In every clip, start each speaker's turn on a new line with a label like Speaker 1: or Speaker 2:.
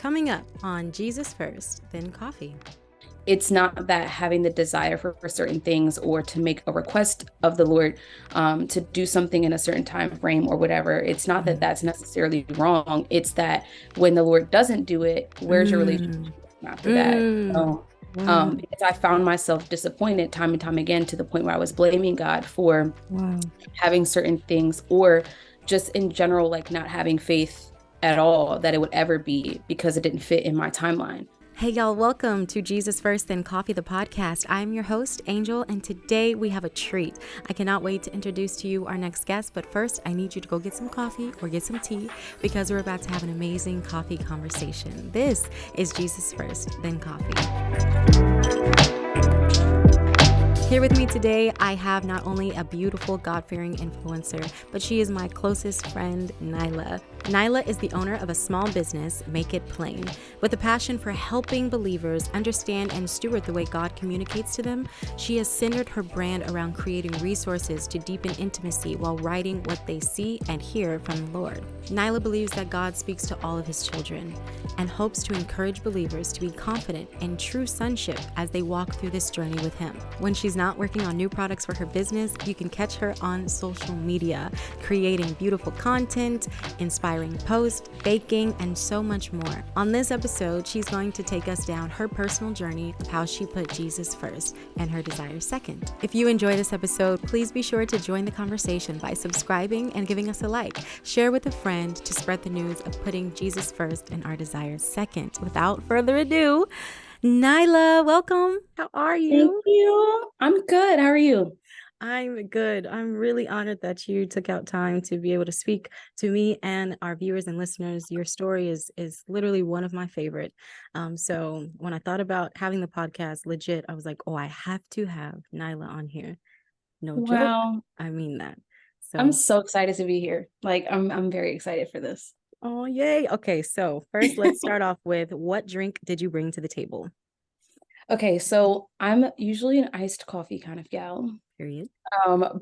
Speaker 1: Coming up on Jesus First, then Coffee.
Speaker 2: It's not that having the desire for certain things or to make a request of the Lord to do something in a certain time frame or whatever. It's not that that's necessarily wrong. It's that when the Lord doesn't do it, where's your relationship after that? So,
Speaker 1: Wow.
Speaker 2: because I found myself disappointed time and time again to the point where I was blaming God for having certain things, or just in general, like not having faith at all that it would ever be because it didn't fit in my timeline.
Speaker 1: Hey, y'all, welcome to Jesus First, then Coffee, the podcast. I'm your host, Angel, and today we have a treat. I cannot wait to introduce to you our next guest, but first, I need you to go get some coffee or get some tea because we're about to have an amazing coffee conversation. This is Jesus First, then Coffee. Here with me today, I have not only a beautiful God-fearing influencer, but she is my closest friend, Nailah. Nailah is the owner of a small business, Make It Plain. With a passion for helping believers understand and steward the way God communicates to them, she has centered her brand around creating resources to deepen intimacy while writing what they see and hear from the Lord. Nailah believes that God speaks to all of his children and hopes to encourage believers to be confident in true sonship as they walk through this journey with him. When she's not working on new products for her business, you can catch her on social media, creating beautiful content, inspiring posts, baking, and so much more. On this episode, she's going to take us down her personal journey of how she put Jesus first and her desires second. If you enjoy this episode, please be sure to join the conversation by subscribing and giving us a like. Share with a friend to spread the news of putting Jesus first and our desires second. Without further ado, Nailah, welcome. How are you?
Speaker 2: Thank you. I'm good. How are you?
Speaker 1: I'm good. I'm really honored that you took out time to be able to speak to me and our viewers and listeners. Your story is literally one of my favorite. So when I thought about having the podcast, legit, I was like, oh, I have to have Nailah on here. No joke.
Speaker 2: Wow.
Speaker 1: I mean that.
Speaker 2: I'm
Speaker 1: So,
Speaker 2: so excited to be here. Like I'm very excited for this.
Speaker 1: oh, yay. Okay. So first, let's start off with what drink did you bring to the table?
Speaker 2: Okay, so I'm usually an iced coffee kind of gal.
Speaker 1: Period.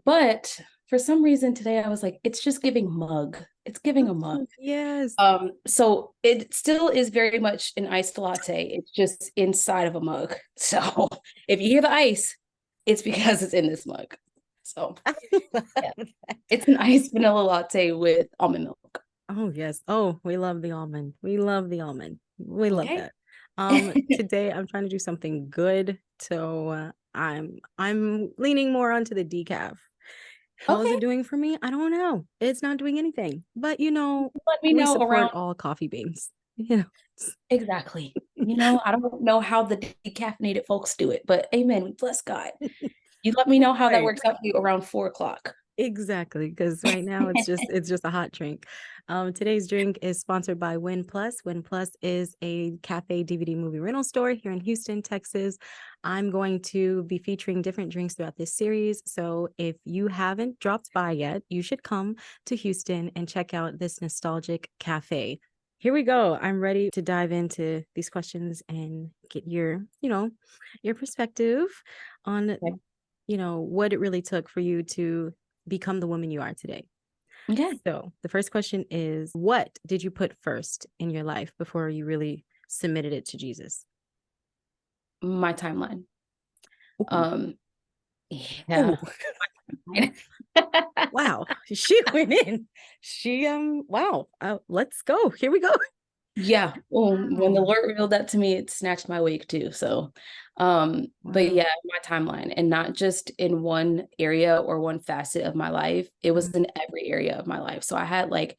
Speaker 2: But for some reason today I was like, it's just giving mug. It's giving a mug.
Speaker 1: Yes.
Speaker 2: So it still is very much an iced latte. It's just inside of a mug. So if you hear the ice, it's because it's in this mug. So yeah, it's an iced vanilla latte with almond milk.
Speaker 1: Oh, yes. Oh, we love the almond. We love the almond. We love
Speaker 2: Okay.
Speaker 1: that. Today I'm trying to do something good. So I'm leaning more onto the decaf. How is
Speaker 2: Okay.
Speaker 1: it doing for me? I don't know. It's not doing anything. But
Speaker 2: Let me
Speaker 1: we
Speaker 2: know
Speaker 1: support
Speaker 2: around.
Speaker 1: all coffee beans. You know.
Speaker 2: Exactly. I don't know how the decaffeinated folks do it, but amen. We bless God. You let me know how that
Speaker 1: Right.
Speaker 2: works out for you around 4 o'clock.
Speaker 1: Exactly, because right now it's just a hot drink. Today's drink is sponsored by Win Plus. Win Plus is a cafe DVD movie rental store here in Houston, Texas. I'm going to be featuring different drinks throughout this series. So if you haven't dropped by yet, you should come to Houston and check out this nostalgic cafe. Here we go. I'm ready to dive into these questions and get your perspective on,
Speaker 2: Okay.
Speaker 1: what it really took for you to become the woman you are today.
Speaker 2: Okay.
Speaker 1: So the first question is, what did you put first in your life before you really submitted it to Jesus?
Speaker 2: My timeline.
Speaker 1: Ooh.
Speaker 2: Um, yeah.
Speaker 1: Wow. She went in. Wow. Let's go. Here we go.
Speaker 2: Yeah. Well, when the
Speaker 1: Wow.
Speaker 2: Lord revealed that to me, it snatched my wake too. So, but
Speaker 1: Wow.
Speaker 2: yeah, my timeline, and not just in one area or one facet of my life. It was in every area of my life. So I had like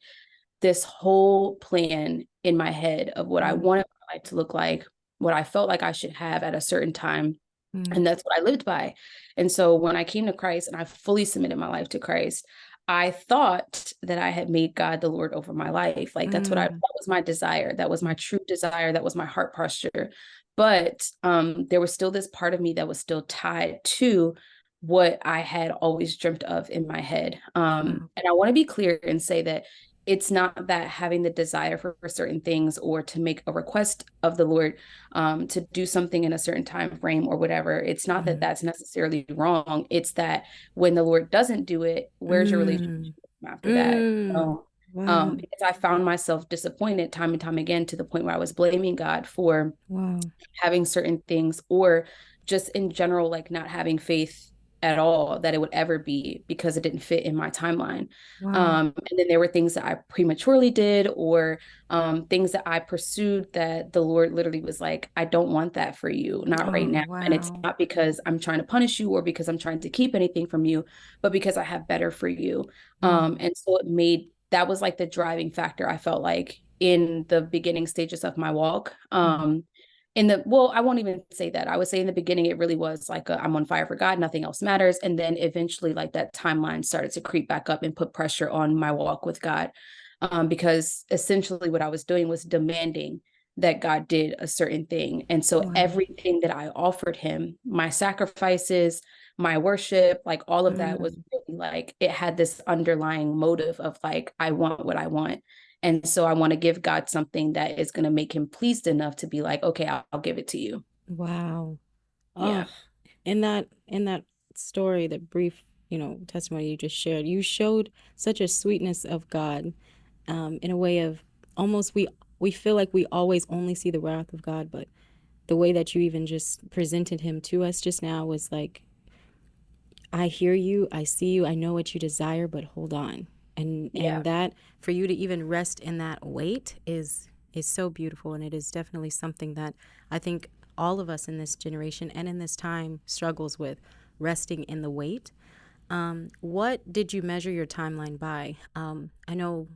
Speaker 2: this whole plan in my head of what I
Speaker 1: Mm,
Speaker 2: wanted my life to look like, what I felt like I should have at a certain time.
Speaker 1: mm,
Speaker 2: And that's what I lived by. And so when I came to Christ and I fully submitted my life to Christ, I thought that I had made God the Lord over my life. Like that was my desire. That was my true desire. That was my heart posture. But there was still this part of me that was still tied to what I had always dreamt of in my head.
Speaker 1: wow.
Speaker 2: And I want to be clear and say that it's not that having the desire for certain things or to make a request of the Lord to do something in a certain time frame or whatever. It's not that
Speaker 1: Mm,
Speaker 2: that's necessarily wrong. It's that when the Lord doesn't do it, where's your relationship
Speaker 1: mm,
Speaker 2: after that?
Speaker 1: mm.
Speaker 2: So,
Speaker 1: Wow.
Speaker 2: Because I found myself disappointed time and time again to the point where I was blaming God for
Speaker 1: Wow.
Speaker 2: having certain things, or just in general, like not having faith at all that it would ever be, because it didn't fit in my timeline.
Speaker 1: Wow.
Speaker 2: And then there were things that I prematurely did, or things that I pursued that the Lord literally was like, I don't want that for you, not right
Speaker 1: Oh,
Speaker 2: now. And it's
Speaker 1: wow.
Speaker 2: not because I'm trying to punish you or because I'm trying to keep anything from you, but because I have better for you.
Speaker 1: Mm,
Speaker 2: And so that was like the driving factor, I felt like, in the beginning stages of my walk.
Speaker 1: mm,
Speaker 2: Well, I won't even say that. I would say in the beginning it really was like I'm on fire for God, nothing else matters. And then eventually like that timeline started to creep back up and put pressure on my walk with God. Because essentially what I was doing was demanding that God did a certain thing. And so
Speaker 1: wow.
Speaker 2: everything that I offered him, my sacrifices, my worship, like all of that was
Speaker 1: Mm,
Speaker 2: really like, it had this underlying motive of like, I want what I want. And so I want to give God something that is going to make him pleased enough to be like, okay, I'll give it to you.
Speaker 1: wow.
Speaker 2: Yeah.
Speaker 1: Oh, in that story, that brief, testimony you just shared, you showed such a sweetness of God, in a way of almost we feel like we always only see the wrath of God, but the way that you even just presented him to us just now was like, I hear you, I see you, I know what you desire, but hold on. And
Speaker 2: Yeah.
Speaker 1: that, for you to even rest in that weight is so beautiful, and it is definitely something that I think all of us in this generation and in this time struggles with, resting in the weight. What did you measure your timeline by? I know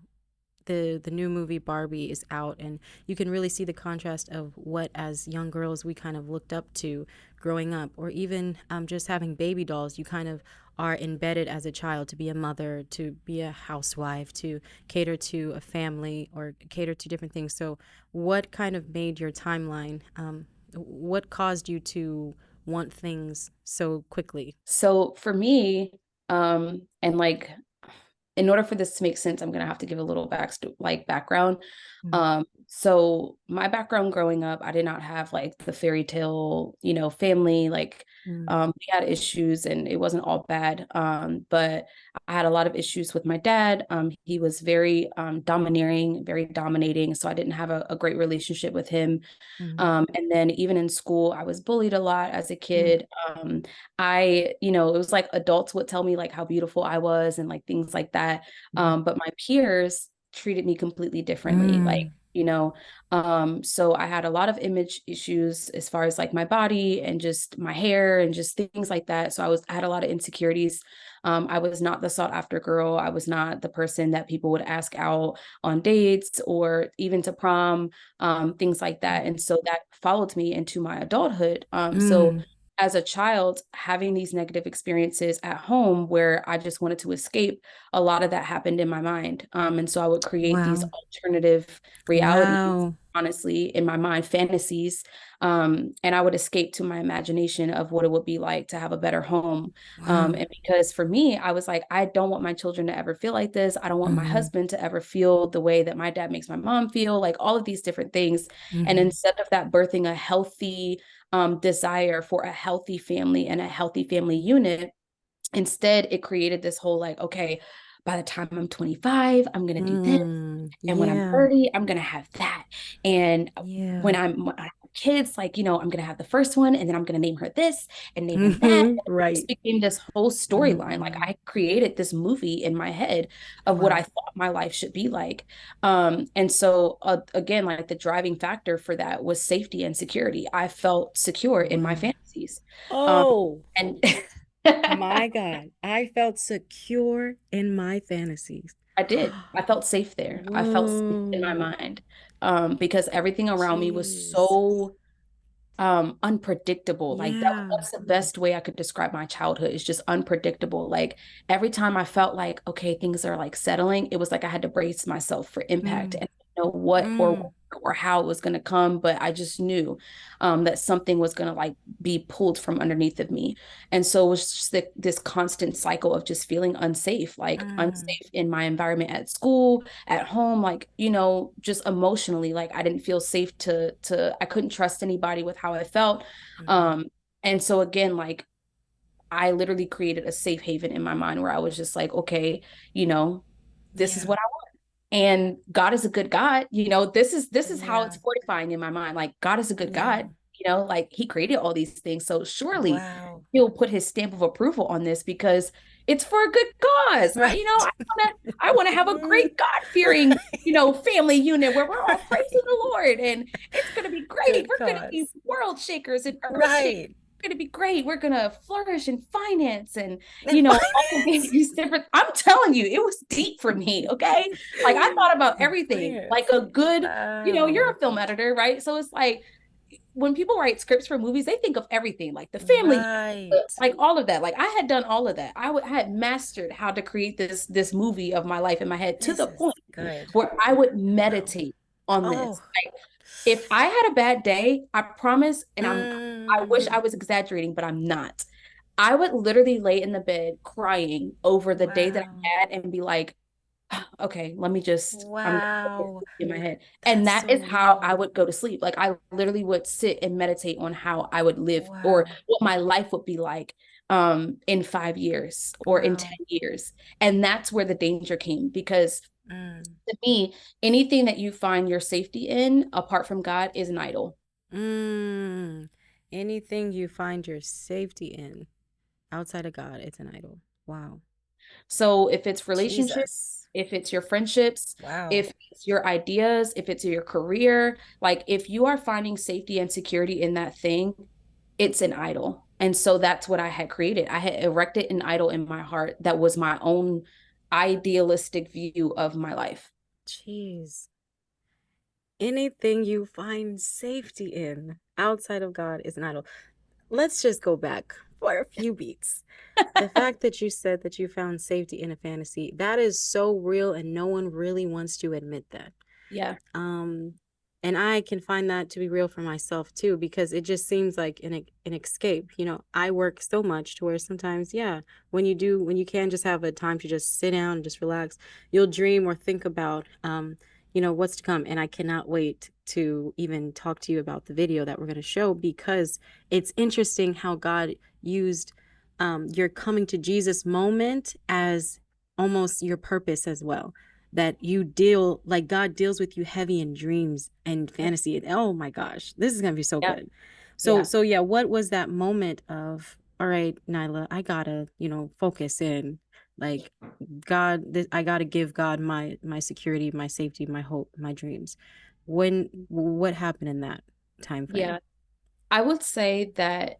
Speaker 1: the new movie Barbie is out, and you can really see the contrast of what, as young girls, we kind of looked up to growing up, or even just having baby dolls. You kind of are embedded as a child to be a mother, to be a housewife, to cater to a family, or cater to different things. So, what kind of made your timeline? What caused you to want things so quickly?
Speaker 2: So for me, and like in order for this to make sense, I'm gonna have to give a little background.
Speaker 1: Mm,
Speaker 2: So my background growing up, I did not have like the fairy tale, family. Like,
Speaker 1: mm,
Speaker 2: we had issues, and it wasn't all bad. But I had a lot of issues with my dad. He was very domineering, very dominating. So I didn't have a great relationship with him.
Speaker 1: mm,
Speaker 2: And then even in school, I was bullied a lot as a
Speaker 1: mm,
Speaker 2: kid. It was like adults would tell me like how beautiful I was and like things like that.
Speaker 1: mm,
Speaker 2: But my peers treated me completely differently.
Speaker 1: mm,
Speaker 2: So I had a lot of image issues as far as like my body and just my hair and just things like that. So I had a lot of insecurities. I was not the sought after girl. I was not the person that people would ask out on dates or even to prom, things like that. And so that followed me into my adulthood. So
Speaker 1: mm,
Speaker 2: as a child, having these negative experiences at home where I just wanted to escape, a lot of that happened in my mind. And so I would create these
Speaker 1: wow.
Speaker 2: alternative realities,
Speaker 1: Wow.
Speaker 2: honestly, in my mind, fantasies. And I would escape to my imagination of what it would be like to have a better home.
Speaker 1: Wow.
Speaker 2: And because for me, I was like, I don't want my children to ever feel like this. I don't want my
Speaker 1: Mhm.
Speaker 2: husband to ever feel the way that my dad makes my mom feel, like all of these different things. And
Speaker 1: Mhm.
Speaker 2: instead of that birthing a healthy desire for a healthy family and a healthy family unit, instead it created this whole like, okay, by the time I'm 25, I'm going to do this. And when I'm
Speaker 1: Yeah.
Speaker 2: 30, I'm going to have that. And
Speaker 1: Yeah.
Speaker 2: when I have kids, like, I'm going to have the first one and then I'm going to name her this and name him that.
Speaker 1: Mhm.
Speaker 2: And it just
Speaker 1: Right.
Speaker 2: became this whole storyline. Like
Speaker 1: Mhm.
Speaker 2: I created this movie in my head of what I
Speaker 1: Wow.
Speaker 2: thought my life should be like. And so again, like the driving factor for that was safety and security. I felt secure in my
Speaker 1: Wow.
Speaker 2: fantasies. Um,
Speaker 1: Oh,
Speaker 2: and
Speaker 1: my God. I felt secure in my fantasies.
Speaker 2: I did. I felt safe there. I felt safe in my
Speaker 1: Whoa.
Speaker 2: mind, because everything around me was
Speaker 1: Jeez.
Speaker 2: so unpredictable. Like
Speaker 1: Yeah.
Speaker 2: that's the best way I could describe my childhood. It's just unpredictable. Like every time I felt like, okay, things are like settling, it was like I had to brace myself for impact
Speaker 1: Mm.
Speaker 2: and know what
Speaker 1: Mm.
Speaker 2: or how it was going to come. But I just knew that something was going to like be pulled from underneath of me. And so it was just this constant cycle of just feeling unsafe, like
Speaker 1: Mm.
Speaker 2: unsafe in my environment at school, at home, like, just emotionally, like I didn't feel safe I couldn't trust anybody with how I felt.
Speaker 1: Mhm.
Speaker 2: Um, and so again, like I literally created a safe haven in my mind where I was just like, okay, you know, this is
Speaker 1: Yeah.
Speaker 2: what I want. And God is a good God. This is how
Speaker 1: Yeah.
Speaker 2: it's fortifying in my mind. Like, God is a good
Speaker 1: Yeah.
Speaker 2: God. Like, he created all these things. So surely
Speaker 1: Wow.
Speaker 2: he'll put his stamp of approval on this because it's for a good cause. I,
Speaker 1: Right.
Speaker 2: you know, I want to have a great God-feeling, family unit where we're all praising the Lord, and it's going to be great.
Speaker 1: Good
Speaker 2: We're going to be
Speaker 1: cause.
Speaker 2: world shakers and earth shakers.
Speaker 1: Right.
Speaker 2: Going to be great. We're going to flourish in finance and,
Speaker 1: And
Speaker 2: all of
Speaker 1: finance.
Speaker 2: these different. I'm telling you, it was deep for me. Okay. Like, I thought about
Speaker 1: And
Speaker 2: everything, like
Speaker 1: finance.
Speaker 2: a good, you're
Speaker 1: Wow.
Speaker 2: a film editor, right? So it's like when people write scripts for movies, they think of everything, like the family,
Speaker 1: Right.
Speaker 2: like all of that. Like, I had done all of that. I had mastered how to create this movie of my life in my head to
Speaker 1: This
Speaker 2: the
Speaker 1: is
Speaker 2: point
Speaker 1: good.
Speaker 2: where I would
Speaker 1: Wow.
Speaker 2: meditate on
Speaker 1: Oh.
Speaker 2: this. Like, if I had a bad day, I promise, and I wish I
Speaker 1: Mm.
Speaker 2: was exaggerating, but I'm not. I would literally lay in the bed crying over the day that
Speaker 1: Wow.
Speaker 2: I had and be like, okay, I'm gonna put this
Speaker 1: Wow.
Speaker 2: in my head. And
Speaker 1: That's
Speaker 2: that
Speaker 1: so
Speaker 2: is how I
Speaker 1: real.
Speaker 2: would go to sleep. Like, I literally would sit and meditate on how I would live or
Speaker 1: Wow.
Speaker 2: what my life would be like in 5 years or in
Speaker 1: Wow.
Speaker 2: 10 years. And that's where the danger came because
Speaker 1: Mm.
Speaker 2: to me, anything that you find your safety in apart from God is an idol.
Speaker 1: Mm. Anything you find your safety in outside of God, it's an idol. Wow.
Speaker 2: So if it's relationships,
Speaker 1: Jesus.
Speaker 2: if it's your friendships,
Speaker 1: Wow.
Speaker 2: if it's your ideas, if it's your career, like if you are finding safety and security in that thing, it's an idol. And so that's what I had created. I had erected an idol in my heart that was my own idealistic view of my life.
Speaker 1: Jeez. Anything you find safety in outside of God is an idol. Let's just go back for a few beats. The fact that you said that you found safety in a fantasy, that is so real, and no one really wants to admit that.
Speaker 2: Yeah.
Speaker 1: Um, and I can find that to be real for myself too, because it just seems like an escape. I work so much to where sometimes, yeah, when you can just have a time to just sit down and just relax, you'll dream or think about, what's to come. And I cannot wait to even talk to you about the video that we're going to show, because it's interesting how God used your coming to Jesus moment as almost your purpose as well, that you deal like God deals with you heavy in dreams and fantasy. Oh my gosh, this is gonna be so
Speaker 2: Yeah.
Speaker 1: good. So
Speaker 2: Yeah.
Speaker 1: so yeah, what was that moment of, all right, Nyla, I gotta, focus in, like, God, I gotta give God my security, my safety, my hope, my dreams. What happened in that time
Speaker 2: Yeah.
Speaker 1: frame?
Speaker 2: I would say that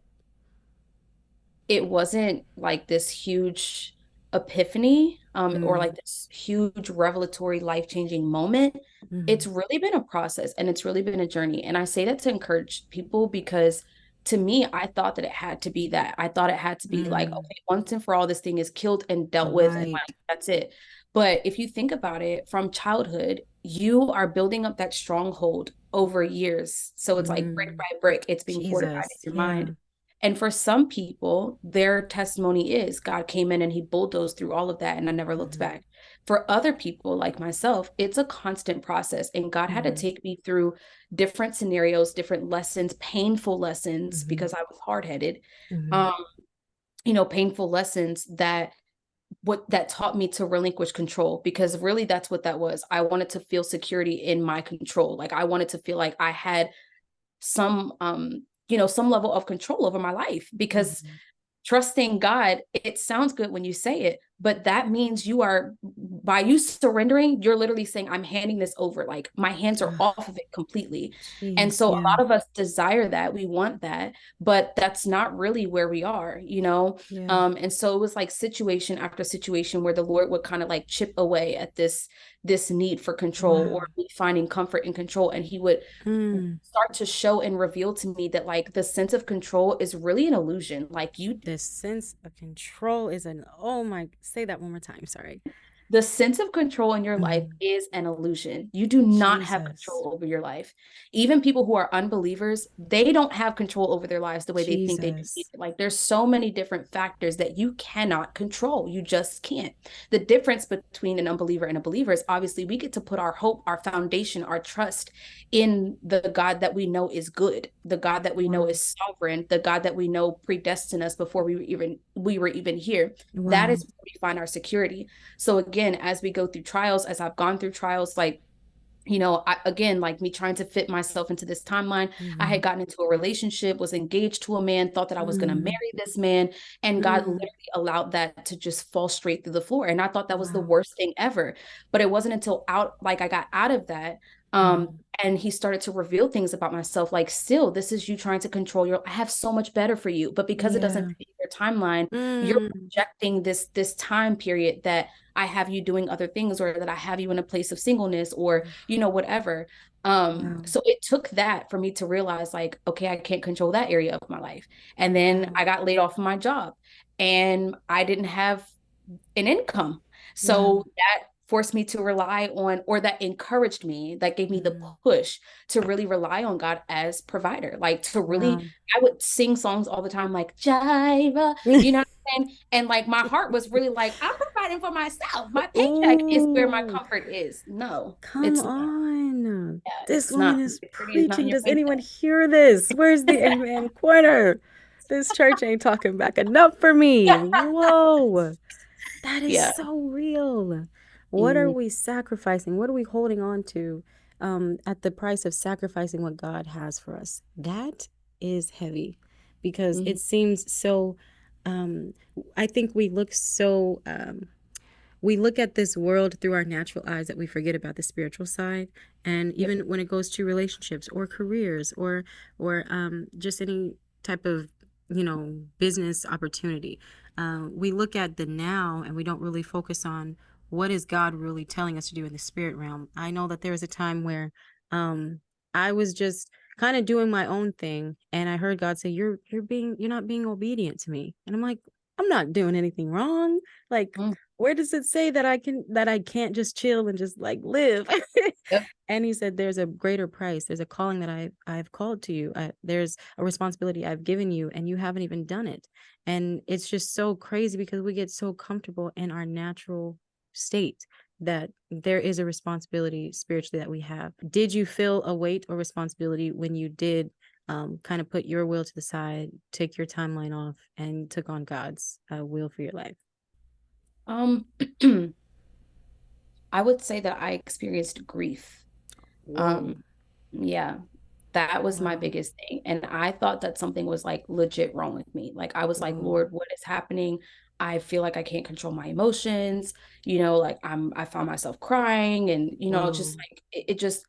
Speaker 2: it wasn't like this huge epiphany or
Speaker 1: Mm,
Speaker 2: like this huge revelatory life-changing moment.
Speaker 1: mm,
Speaker 2: It's really been a process and it's really been a journey. And I say that to encourage people because to me, I thought that it had to be that. I thought it had to be like,
Speaker 1: mm,
Speaker 2: okay, once and for all, this thing is killed and dealt with, and
Speaker 1: right.
Speaker 2: like that's it. But if you think about it from childhood, you are building up that stronghold over years. So it's like brick
Speaker 1: Mm,
Speaker 2: by brick, it's being fortified
Speaker 1: Jesus,
Speaker 2: in your
Speaker 1: yeah.
Speaker 2: mind. And for some people, their testimony is God came in and he bulldozed through all of that and I never looked
Speaker 1: Hmm.
Speaker 2: back. For other people like myself, it's a constant process. And God had to
Speaker 1: Hmm.
Speaker 2: take me through different scenarios, different lessons, painful lessons
Speaker 1: Hmm.
Speaker 2: because I was hard-headed.
Speaker 1: Hmm.
Speaker 2: Um, painful lessons that taught me to relinquish control, because really that's what that was. I wanted to feel security in my control. Like, I wanted to feel like I had some level of control over my life, because
Speaker 1: Hmm.
Speaker 2: trusting God, it sounds good when you say it, but that means by you surrendering, you're literally saying, I'm handing this over. Like, my hands are off of it completely. And
Speaker 1: Jeez,
Speaker 2: so a
Speaker 1: yeah,
Speaker 2: lot of us desire that. We want that, but that's not really where we are, you know?
Speaker 1: yeah.
Speaker 2: And so it was like situation after situation where the Lord would kind of like chip away at this need for control, or
Speaker 1: Wow.
Speaker 2: me finding comfort in control. And he would
Speaker 1: Mm.
Speaker 2: start to show and reveal to me that like the sense of control is really an illusion. Like,
Speaker 1: The sense of control is an, oh my, say that one more time. Sorry.
Speaker 2: the sense of control in your life
Speaker 1: Mm.
Speaker 2: is an illusion. You do not have
Speaker 1: Jesus,
Speaker 2: control over your life. Even people who are unbelievers, they don't have control over their lives the way they think they do.
Speaker 1: Jesus.
Speaker 2: Like, there's so many different factors that you cannot control. You just can't. The difference between an unbeliever and a believer is obviously we get to put our hope, our foundation, our trust in the God that we know is good, the God that we know
Speaker 1: Wow.
Speaker 2: is sovereign, the God that we know predestined us before we were even here. That
Speaker 1: Wow.
Speaker 2: is where we find our security. So again, again, as we go through trials, as I've gone through trials, like, again, like me trying to fit myself into this timeline, I
Speaker 1: Mm-hmm.
Speaker 2: had gotten into a relationship, was engaged to a man, thought that I was going to
Speaker 1: Mm-hmm.
Speaker 2: marry this man, and God
Speaker 1: Mm-hmm.
Speaker 2: literally allowed that to just fall straight through the floor. And I thought that was the
Speaker 1: Wow.
Speaker 2: worst thing ever. But it wasn't until I got out of that,
Speaker 1: Mm-hmm.
Speaker 2: and he started to reveal things about myself, like, still, this is you trying to control I have so much better for you. But because it doesn't
Speaker 1: Yeah.
Speaker 2: fit your timeline, you're
Speaker 1: Mm.
Speaker 2: projecting this time period that I have you doing other things, or that I have you in a place of singleness, or whatever.
Speaker 1: Wow.
Speaker 2: So it took that for me to realize, like, okay, I can't control that area of my life. And then
Speaker 1: Wow.
Speaker 2: I got laid off from my job, and I didn't have an income.
Speaker 1: Wow.
Speaker 2: So that forced me to rely on, or that encouraged me, that gave me the
Speaker 1: Mm.
Speaker 2: push to really rely on God as provider. Like, to really,
Speaker 1: Wow.
Speaker 2: I would sing songs all the time, like Jiva, you know what I'm saying? And like my heart was really like, I'm providing for myself. My paycheck is where my
Speaker 1: Ooh,
Speaker 2: comfort is. No,
Speaker 1: come
Speaker 2: it's not.
Speaker 1: on.
Speaker 2: Yeah,
Speaker 1: This
Speaker 2: it's not.
Speaker 1: woman is
Speaker 2: Security is not in
Speaker 1: preaching.
Speaker 2: your
Speaker 1: Does
Speaker 2: bank
Speaker 1: anyone hear this? Where's the amen corner? This church ain't talking back enough for me.
Speaker 2: account.
Speaker 1: Whoa. That is
Speaker 2: Yeah.
Speaker 1: so real. What are
Speaker 2: Mm,
Speaker 1: we sacrificing? What are we holding on to at the price of sacrificing what God has for us? That is heavy because
Speaker 2: mhm.
Speaker 1: it seems so. Um, I think we look at this world through our natural eyes that we forget about the spiritual side. And
Speaker 2: Yep.
Speaker 1: even when it goes to relationships or careers or just any type of business opportunity, we look at the now and we don't really focus on what is God really telling us to do in the spirit realm. I know that there was a time where um, I was just kind of doing my own thing, and I heard God say, you're not being obedient to me," and I'm like, I'm not doing anything wrong. Like,
Speaker 2: Mm,
Speaker 1: where does it say that I can't just chill and just like live?
Speaker 2: yep.
Speaker 1: And he said, there's a greater price. There's a calling that I've called to you. There's a responsibility I've given you, and you haven't even done it. And it's just so crazy because we get so comfortable in our natural state that there is a responsibility spiritually that we have. Did you feel a weight or responsibility when you did kind of put your will to the side, take your timeline off, and took on God's will for your life?
Speaker 2: Um, I would say that I experienced grief.
Speaker 1: Whoa.
Speaker 2: Um, yeah, that was my
Speaker 1: Wow.
Speaker 2: biggest thing. And I thought that something was like legit wrong with me. Like, I was like,
Speaker 1: Whoa.
Speaker 2: Lord, what is happening? I feel like I can't control my emotions. Like I found myself crying, and,
Speaker 1: Whoa.
Speaker 2: just like it just,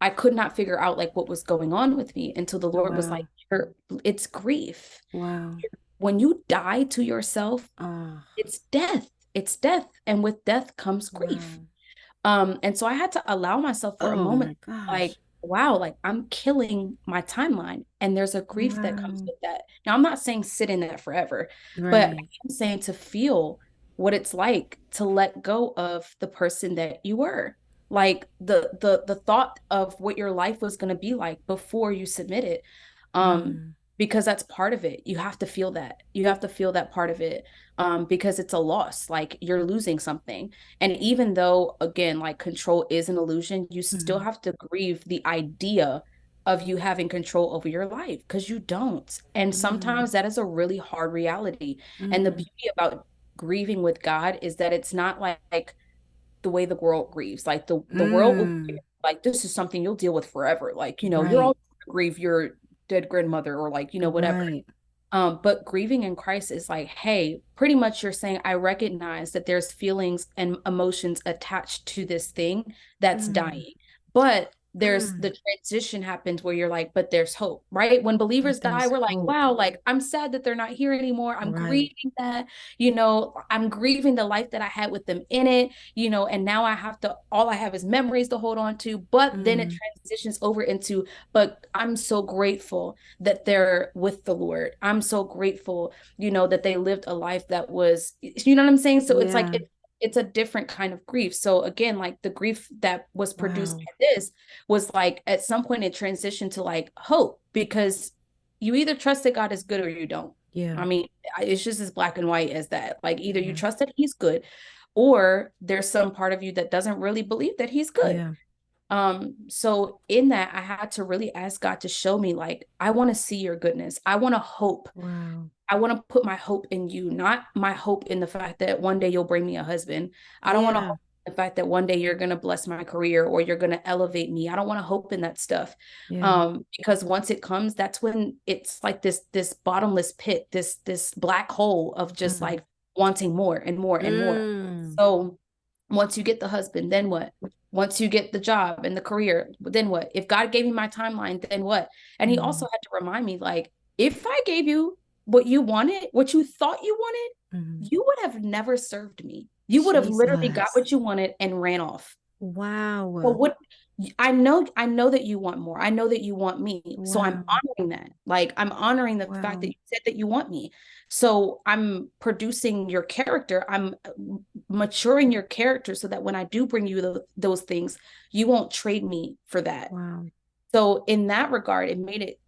Speaker 2: I could not figure out like what was going on with me until the Lord was like,
Speaker 1: Wow.
Speaker 2: it's grief.
Speaker 1: Wow.
Speaker 2: When you die to yourself,
Speaker 1: Ah.
Speaker 2: it's death. It's death. And with death comes grief.
Speaker 1: Wow.
Speaker 2: And so I had to allow myself for a
Speaker 1: Oh
Speaker 2: moment,
Speaker 1: my gosh.
Speaker 2: like, wow, like I'm killing my timeline. And there's a grief that comes
Speaker 1: Wow.
Speaker 2: with that. Now, I'm not saying sit in that forever, but
Speaker 1: Right.
Speaker 2: I'm saying to feel what it's like to let go of the person that you were. Like the thought of what your life was going to be like before you submit it.
Speaker 1: Mm.
Speaker 2: Because that's part of it. You have to feel that. You have to feel that part of it. Because it's a loss, like you're losing something. And even though, again, like control is an illusion, you still
Speaker 1: Mm.
Speaker 2: have to grieve the idea of you having control over your life, because you don't. And
Speaker 1: Mm.
Speaker 2: sometimes that is a really hard reality. And the
Speaker 1: Mm.
Speaker 2: beauty about grieving with God is that it's not like the way the world grieves. Like the world will
Speaker 1: Mm.
Speaker 2: like, this is something you'll deal with forever. Like, you're
Speaker 1: Right.
Speaker 2: all grieve your dead grandmother, or like, whatever.
Speaker 1: Right.
Speaker 2: But grieving in Christ is like, hey, pretty much you're saying, I recognize that there's feelings and emotions attached to this thing that's
Speaker 1: Mm.
Speaker 2: dying. But there's
Speaker 1: Mm.
Speaker 2: the transition happens where you're like, but there's hope, right? When
Speaker 1: But
Speaker 2: believers die,
Speaker 1: there's
Speaker 2: we're like,
Speaker 1: hope.
Speaker 2: wow, like I'm sad that they're not here anymore. I'm
Speaker 1: Right.
Speaker 2: grieving that, I'm grieving the life that I had with them in it, and now all I have is memories to hold on to. But then it
Speaker 1: Mm.
Speaker 2: transitions over into, but I'm so grateful that they're with the Lord. I'm so grateful, that they lived a life that was, you know what I'm saying? So it's like
Speaker 1: Yeah.
Speaker 2: it's a different kind of grief. So again, like the grief that was produced
Speaker 1: Wow.
Speaker 2: by this was like at some point it transitioned to like hope, because you either trust that God is good or you don't.
Speaker 1: Yeah.
Speaker 2: I mean, it's just as black and white as that. Like, either you
Speaker 1: Yeah.
Speaker 2: trust that he's good, or there's some part of you that doesn't really believe that he's good.
Speaker 1: Yeah.
Speaker 2: So in that, I had to really ask God to show me, like, I want to see your goodness. I want to hope
Speaker 1: Wow.
Speaker 2: I want to put my hope in you, not my hope in the fact that one day you'll bring me a husband. I don't want to
Speaker 1: Yeah.
Speaker 2: hope in the fact that one day you're going to bless my career or you're going to elevate me. I don't want to hope in that stuff.
Speaker 1: Yeah.
Speaker 2: Because once it comes, that's when it's like this bottomless pit, this black hole of just
Speaker 1: Mm.
Speaker 2: like wanting more and more and more.
Speaker 1: Mm.
Speaker 2: So once you get the husband, then what? Once you get the job and the career, then what? If God gave me my timeline, then what? And he also
Speaker 1: Mm.
Speaker 2: had to remind me, like, if I gave you what you wanted, what you thought you
Speaker 1: Mm.
Speaker 2: wanted, you would have never served me. You would have literally got
Speaker 1: Jesus.
Speaker 2: what you wanted and ran off. But
Speaker 1: Wow.
Speaker 2: what I know that you want more. I know that you want me. So I'm
Speaker 1: Wow.
Speaker 2: honoring that. Like I'm honoring the fact that
Speaker 1: Wow.
Speaker 2: you said that you want me. So I'm producing your character. I'm maturing your character so that when I do bring you those things, you won't trade me for that.
Speaker 1: Wow.
Speaker 2: So in that regard, it made it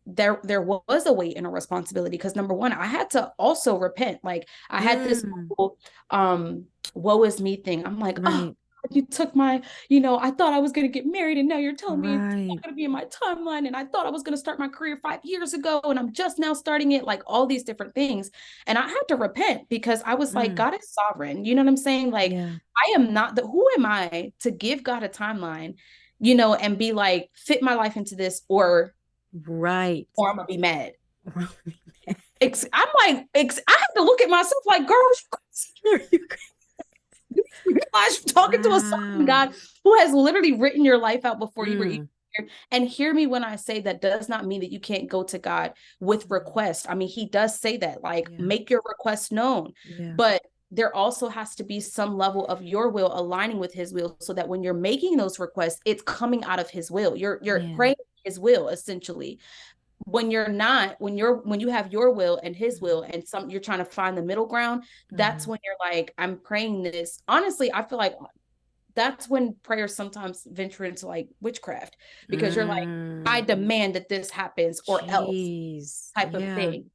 Speaker 2: there was a weight and a responsibility because number one, I had to also repent. Like I had this
Speaker 1: Mm.
Speaker 2: whole woe is me thing. I'm like, oh,
Speaker 1: Right.
Speaker 2: you took my, I thought I was gonna get married and now you're telling me it's
Speaker 1: Right.
Speaker 2: not gonna be in my timeline. And I thought I was gonna start my career 5 years ago and I'm just now starting it, like all these different things. And I had to repent because I was like,
Speaker 1: Mm.
Speaker 2: God is sovereign. You know what I'm saying? Like
Speaker 1: Yeah.
Speaker 2: I am not the who am I to give God a timeline, and be like, fit my life into this
Speaker 1: Right.
Speaker 2: or I'm gonna be mad. I'm like, I have to look at myself like, girl,
Speaker 1: Are you
Speaker 2: you realize you're talking to a sovereign
Speaker 1: Wow.
Speaker 2: God who has literally written your life out before you were even
Speaker 1: Mm.
Speaker 2: here. And hear me when I say that does not mean that you can't go to God with
Speaker 1: Mm.
Speaker 2: requests. I mean, he does say that, like,
Speaker 1: Yeah.
Speaker 2: make your requests known.
Speaker 1: Yeah.
Speaker 2: But there also has to be some level of your will aligning with his will so that when you're making those requests, it's coming out of his will. You're
Speaker 1: Man.
Speaker 2: praying his will essentially. When you're not, when you have your will and his will
Speaker 1: Mm-hmm.
Speaker 2: and you're trying to find the middle ground, that's
Speaker 1: Mm-hmm.
Speaker 2: when you're like, I'm praying this. Honestly, I feel like that's when prayers sometimes venture into like witchcraft because you're like, I
Speaker 1: Mm.
Speaker 2: demand that this happens or else
Speaker 1: Jeez.
Speaker 2: type of
Speaker 1: Yeah.
Speaker 2: thing.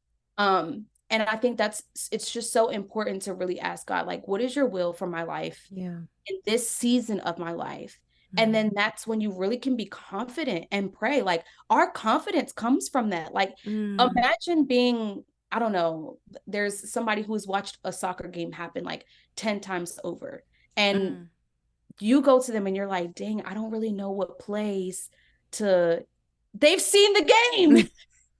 Speaker 2: And I think it's just so important to really ask God, like, what is your will for my life
Speaker 1: Yeah.
Speaker 2: in this season of my life? And
Speaker 1: Mm-hmm.
Speaker 2: then that's when you really can be confident and pray. Like our confidence comes from that. Like
Speaker 1: Mm.
Speaker 2: imagine being, I don't know, there's somebody who's watched a soccer game happen like 10 times over. And
Speaker 1: Mm.
Speaker 2: you go to them and you're like, dang, I don't really know what plays to they've seen the game.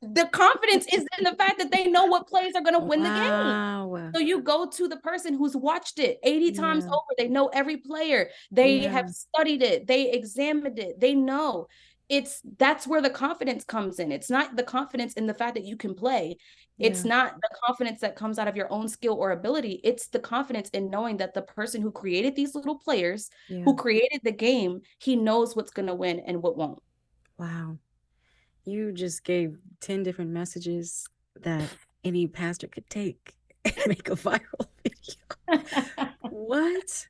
Speaker 2: The confidence is in the fact that they know what plays are going to win the game.
Speaker 1: Wow.
Speaker 2: So you go to the person who's watched it 80 times
Speaker 1: Yeah.
Speaker 2: over. They know every player. They have
Speaker 1: Yeah.
Speaker 2: studied it. They examined it. They know. That's where the confidence comes in. It's not the confidence in the fact that you can play. It's
Speaker 1: Yeah.
Speaker 2: not the confidence that comes out of your own skill or ability. It's the confidence in knowing that the person who created these little players,
Speaker 1: Yeah.
Speaker 2: who created the game, he knows what's going to win and what won't.
Speaker 1: Wow. You just gave 10 different messages that any pastor could take and make a viral video. What?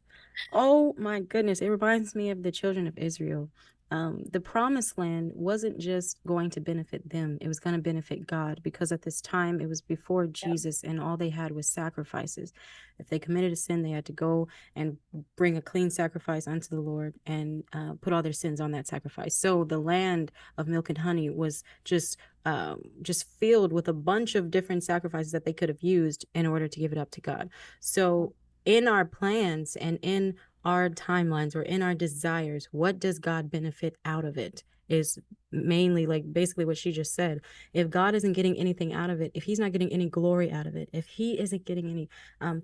Speaker 1: Oh my goodness. It reminds me of the children of Israel. The promised land wasn't just going to benefit them, it was going to benefit God because at this time it was before
Speaker 2: Yeah.
Speaker 1: Jesus and all they had was sacrifices. If they committed a sin, they had to go and bring a clean sacrifice unto the Lord and put all their sins on that sacrifice. So the land of milk and honey was just filled with a bunch of different sacrifices that they could have used in order to give it up to God. So in our plans and in our timelines or in our desires, what does God benefit out of it? Is mainly like basically what she just said. If God isn't getting anything out of it, if he's not getting any glory out of it, if he isn't getting any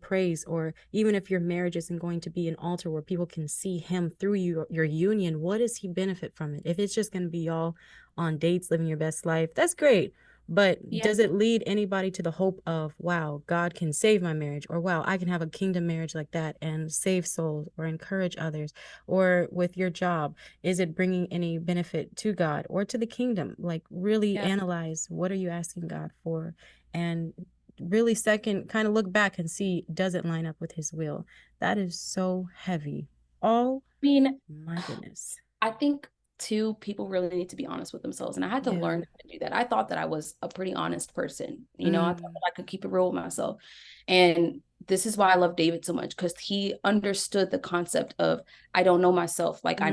Speaker 1: praise, or even if your marriage isn't going to be an altar where people can see him through your union, what does he benefit from it? If it's just going to be all on dates, living your best life, that's great. But
Speaker 2: Yeah.
Speaker 1: does it lead anybody to the hope of, wow, God can save my marriage, or wow, I can have a kingdom marriage like that and save souls or encourage others? Or with your job, is it bringing any benefit to God or to the kingdom? Like, really
Speaker 2: Yeah.
Speaker 1: analyze, what are you asking God for? And really, second, kind of look back and see, does it line up with his will? That is so heavy. Oh
Speaker 2: I mean,
Speaker 1: my goodness.
Speaker 2: I think too, people really need to be honest with themselves. And I had to
Speaker 1: Yeah.
Speaker 2: learn how to do that. I thought that I was a pretty honest person. I thought
Speaker 1: Mm.
Speaker 2: that I could keep it real with myself. And this is why I love David so much, because he understood the concept of, I don't know myself
Speaker 1: Mm.
Speaker 2: like I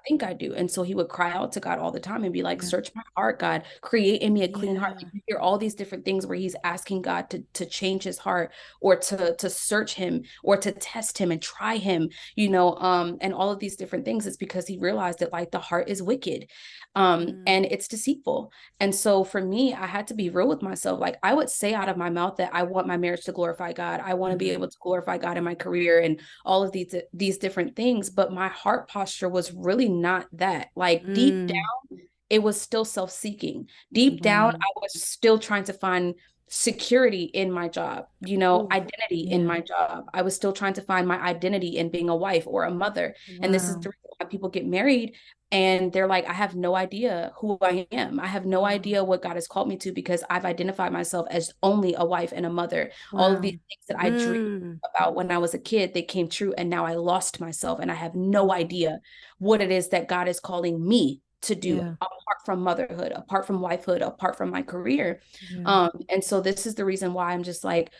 Speaker 2: think I do. And so he would cry out to God all the time and be like,
Speaker 1: Yeah.
Speaker 2: search my heart, God, create in me a clean heart.
Speaker 1: Yeah.
Speaker 2: Like, you hear all these different things where he's asking God to change his heart, or to search him, or to test him and try him, and all of these different things. It's because he realized that like the heart is wicked,
Speaker 1: Mm.
Speaker 2: and it's deceitful. And so for me, I had to be real with myself. Like, I would say out of my mouth that I want my marriage to glorify God. I want to be
Speaker 1: Mm.
Speaker 2: able to glorify God in my career and all of these different things. But my heart posture was really not that. Like, deep
Speaker 1: Mm.
Speaker 2: down, it was still self-seeking. Deep down,
Speaker 1: Wow.
Speaker 2: I was still trying to find security in my job,
Speaker 1: Oh,
Speaker 2: identity in
Speaker 1: yeah.
Speaker 2: my job. I was still trying to find my identity in being a wife or a mother. And this is
Speaker 1: Wow.
Speaker 2: the reason why people get married and they're like, I have no idea who I am. I have no
Speaker 1: Wow.
Speaker 2: idea what God has called me to, because I've identified myself as only a wife and a mother. All of these
Speaker 1: Wow.
Speaker 2: things that I dreamed
Speaker 1: Mm.
Speaker 2: about when I was a kid, they came true. And now I lost myself and I have no
Speaker 1: Oh,
Speaker 2: idea what it is that God is calling me to do,
Speaker 1: yeah.
Speaker 2: apart from motherhood, apart from wifehood, apart from my career.
Speaker 1: Yeah.
Speaker 2: And so this is the reason why I'm just like,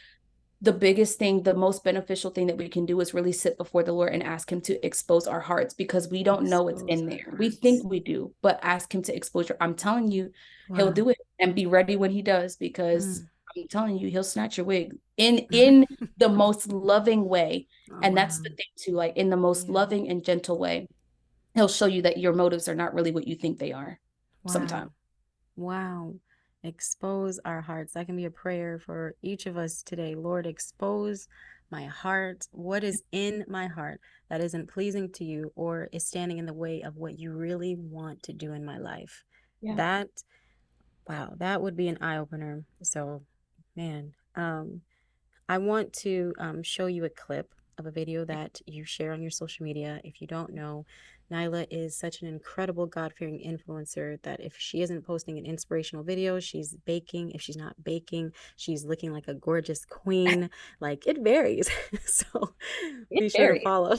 Speaker 2: the biggest thing, the most beneficial thing that we can do is really sit before the Lord and ask him to expose our hearts, because we don't know what's
Speaker 1: Expose
Speaker 2: in
Speaker 1: our
Speaker 2: there. We think
Speaker 1: hearts.
Speaker 2: we do, but ask him to expose your, I'm telling you, he'll
Speaker 1: Wow.
Speaker 2: do it, and be ready when he does, because
Speaker 1: Mm.
Speaker 2: I'm telling you, he'll snatch your wig in the most loving way.
Speaker 1: Oh,
Speaker 2: And that's
Speaker 1: wow.
Speaker 2: the thing too, like in the most
Speaker 1: Yeah.
Speaker 2: loving and gentle way. He'll show you that your motives are not really what you think they are sometimes.
Speaker 1: Wow. Wow. Expose our hearts. That can be a prayer for each of us today. Lord, expose my heart. What is in my heart that isn't pleasing to you or is standing in the way of what you really want to do in my life?
Speaker 2: Yeah.
Speaker 1: That, wow, that would be an eye opener. So, man, I want to show you a clip of a video that you share on your social media. If you don't know, Nailah is such an incredible God-fearing influencer that if she isn't posting an inspirational video, she's baking. If she's not baking, she's looking like a gorgeous queen. Like, it varies. So
Speaker 2: It
Speaker 1: be sure to
Speaker 2: varies.
Speaker 1: follow.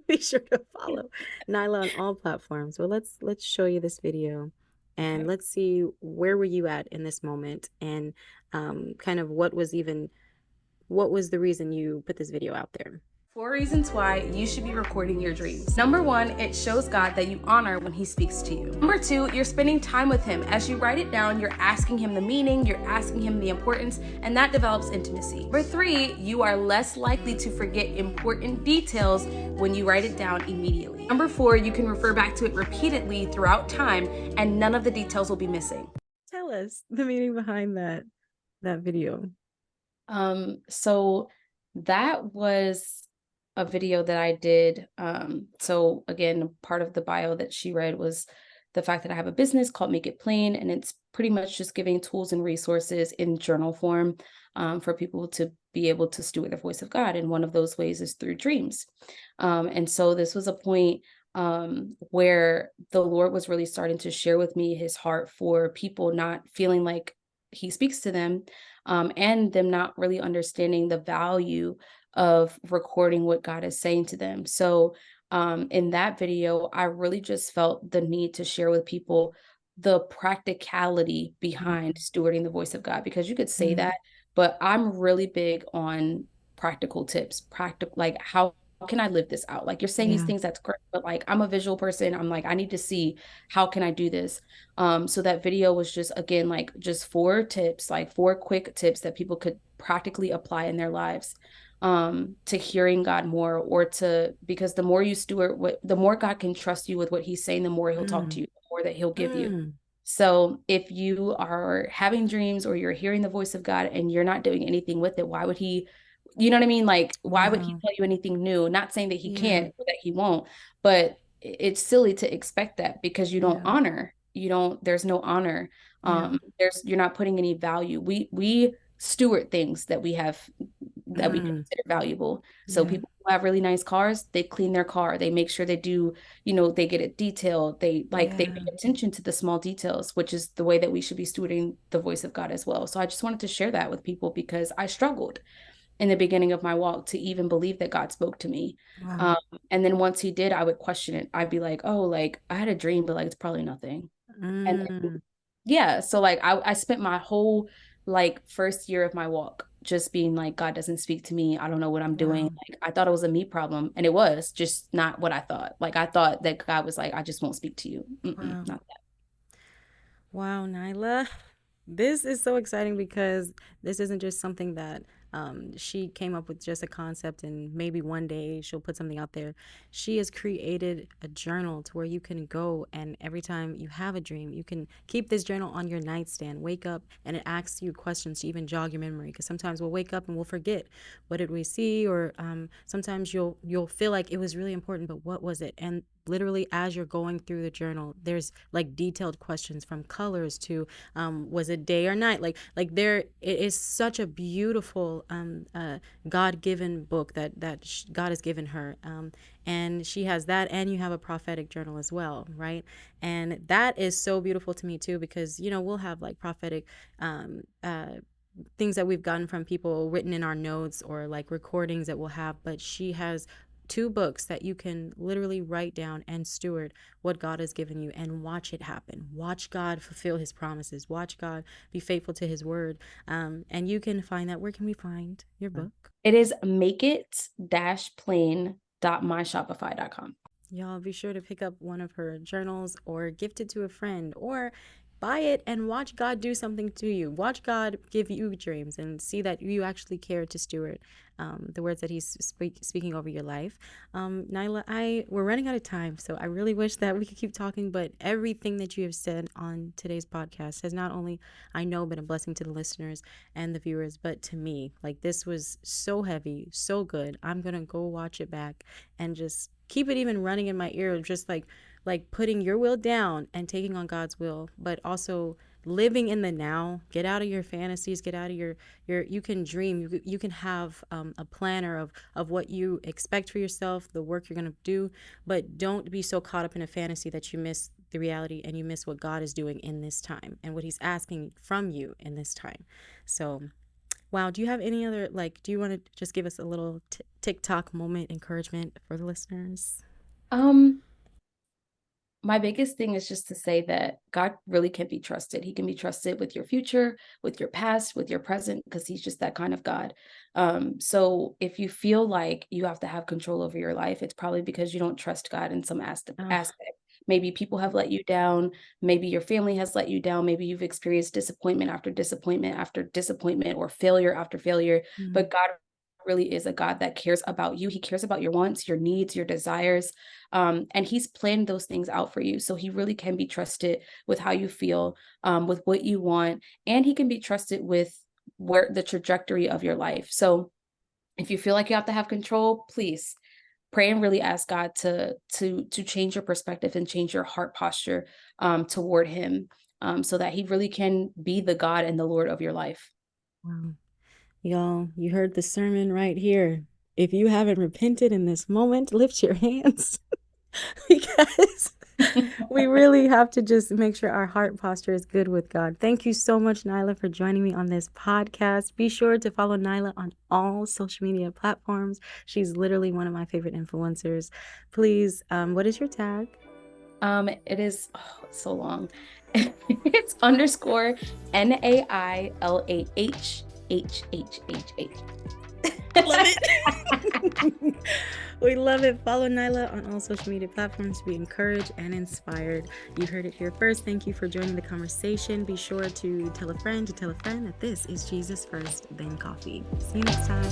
Speaker 1: Be sure to follow Nailah on all platforms. Well, let's show you this video and
Speaker 2: Okay.
Speaker 1: let's see where were you at in this moment and kind of what was the reason you put this video out there?
Speaker 2: 4 reasons why you should be recording your dreams. Number 1, it shows God that you honor when he speaks to you. Number 2, you're spending time with him. As you write it down, you're asking him the meaning, you're asking him the importance, and that develops intimacy. Number 3, you are less likely to forget important details when you write it down immediately. Number 4, you can refer back to it repeatedly throughout time, and none of the details will be missing.
Speaker 1: Tell us the meaning behind that video.
Speaker 2: So that was a video that I did. So again, part of the bio that she read was the fact that I have a business called Make It Plain, and it's pretty much just giving tools and resources in journal form, for people to be able to steward the voice of God. And one of those ways is through dreams. And so this was a point where the Lord was really starting to share with me his heart for people not feeling like he speaks to them, and them not really understanding the value of recording what God is saying to them. So, in that video, I really just felt the need to share with people the practicality behind stewarding the voice of God, because you could say
Speaker 1: Mm-hmm.
Speaker 2: that, but I'm really big on practical tips, practical, like how can I live this out? Like, you're saying these
Speaker 1: Yeah.
Speaker 2: things, that's great, but like, I'm a visual person. I'm like, I need to see, how can I do this? So that video was just, again, like just 4 tips, like 4 quick tips that people could practically apply in their lives, to hearing God more, or to, because the more you steward what, the more God can trust you with what he's saying, the more he'll talk to
Speaker 1: Mm.
Speaker 2: you, the more that he'll give you.
Speaker 1: Mm.
Speaker 2: So if you are having dreams or you're hearing the voice of God and you're not doing anything with it, why would he, you know what I mean? Like, why would he
Speaker 1: Wow.
Speaker 2: tell you anything new? Not saying that he
Speaker 1: Yeah.
Speaker 2: can't or that he won't, but it's silly to expect that, because you don't
Speaker 1: Yeah.
Speaker 2: honor, you don't, there's no honor.
Speaker 1: Yeah.
Speaker 2: You're not putting any value. We steward things that we have, that we
Speaker 1: Mm.
Speaker 2: consider valuable. So
Speaker 1: Yeah.
Speaker 2: people who have really nice cars, they clean their car. They make sure they do, they get it detailed. They
Speaker 1: Yeah.
Speaker 2: pay attention to the small details, which is the way that we should be stewarding the voice of God as well. So I just wanted to share that with people, because I struggled in the beginning of my walk to even believe that God spoke to me.
Speaker 1: Wow.
Speaker 2: Um, and then once he did, I would question it. I'd be like, oh, like I had a dream, but like it's probably nothing. And
Speaker 1: Mm.
Speaker 2: yeah, so like I spent my whole like first year of my walk just being like, God doesn't speak to me. I don't know what I'm doing.
Speaker 1: Wow.
Speaker 2: Like, I thought it was a me problem, and it was just not what I thought. Like, I thought that God was like, I just won't speak to you.
Speaker 1: Wow.
Speaker 2: Not
Speaker 1: Wow, Nyla. This is so exciting because this isn't just something that she came up with just a concept and maybe one day she'll put something out there. She has created a journal to where you can go and every time you have a dream, you can keep this journal on your nightstand, wake up, and it asks you questions to even jog your memory. Because sometimes we'll wake up and we'll forget what did we see, or sometimes you'll feel like it was really important, but what was it? And literally as you're going through the journal, there's like detailed questions from colors to was it day or night, there it is such a beautiful god-given book that God has given her, and she has that, and you have a prophetic journal as well, right? And that is so beautiful to me too, because we'll have like prophetic things that we've gotten from people written in our notes or like recordings that we'll have, but she has two books that you can literally write down and steward what God has given you and watch it happen. Watch God fulfill his promises. Watch God be faithful to his word. And you can find that. Where can we find your book?
Speaker 2: It is makeit-plain.myshopify.com.
Speaker 1: Y'all be sure to pick up one of her journals or gift it to a friend or buy it and watch God do something to you. Watch God give you dreams and see that you actually care to steward the words that he's speaking over your life. Nailah, we're running out of time, so I really wish that we could keep talking, but everything that you have said on today's podcast has not only, I know, been a blessing to the listeners and the viewers, but to me. Like, this was so heavy, so good. I'm going to go watch it back and just keep it even running in my ear, just like putting your will down and taking on God's will, but also living in the now. Get out of your fantasies, get out of your you can dream, you can have a planner of what you expect for yourself, the work you're going to do, but don't be so caught up in a fantasy that you miss the reality and you miss what God is doing in this time and what he's asking from you in this time. So wow, do you have any other, do you want to just give us a little TikTok moment encouragement for the listeners?
Speaker 2: My biggest thing is just to say that God really can be trusted. He can be trusted with your future, with your past, with your present, because he's just that kind of God. So if you feel like you have to have control over your life, it's probably because you don't trust God in some aspect. Maybe people have let you down. Maybe your family has let you down. Maybe you've experienced disappointment after disappointment after disappointment or failure after failure. But God really is a God that cares about you. He cares about your wants, your needs, your desires. And he's planned those things out for you. So he really can be trusted with how you feel, with what you want, and he can be trusted with where the trajectory of your life. So if you feel like you have to have control, please pray and really ask God to change your perspective and change your heart posture toward him, so that he really can be the God and the Lord of your life.
Speaker 1: Wow. Y'all, you heard the sermon right here. If you haven't repented in this moment, lift your hands because we really have to just make sure our heart posture is good with God. Thank you so much, Nailah, for joining me on this podcast. Be sure to follow Nailah on all social media platforms. She's literally one of my favorite influencers. Please, what is your tag?
Speaker 2: It is so long. It's _ NAILAHHHH.
Speaker 1: Love it. We love it. Follow Nailah on all social media platforms to be encouraged and inspired. You heard it here first. Thank you for joining the conversation. Be sure to tell a friend that this is Jesus First, then Coffee. See you next time.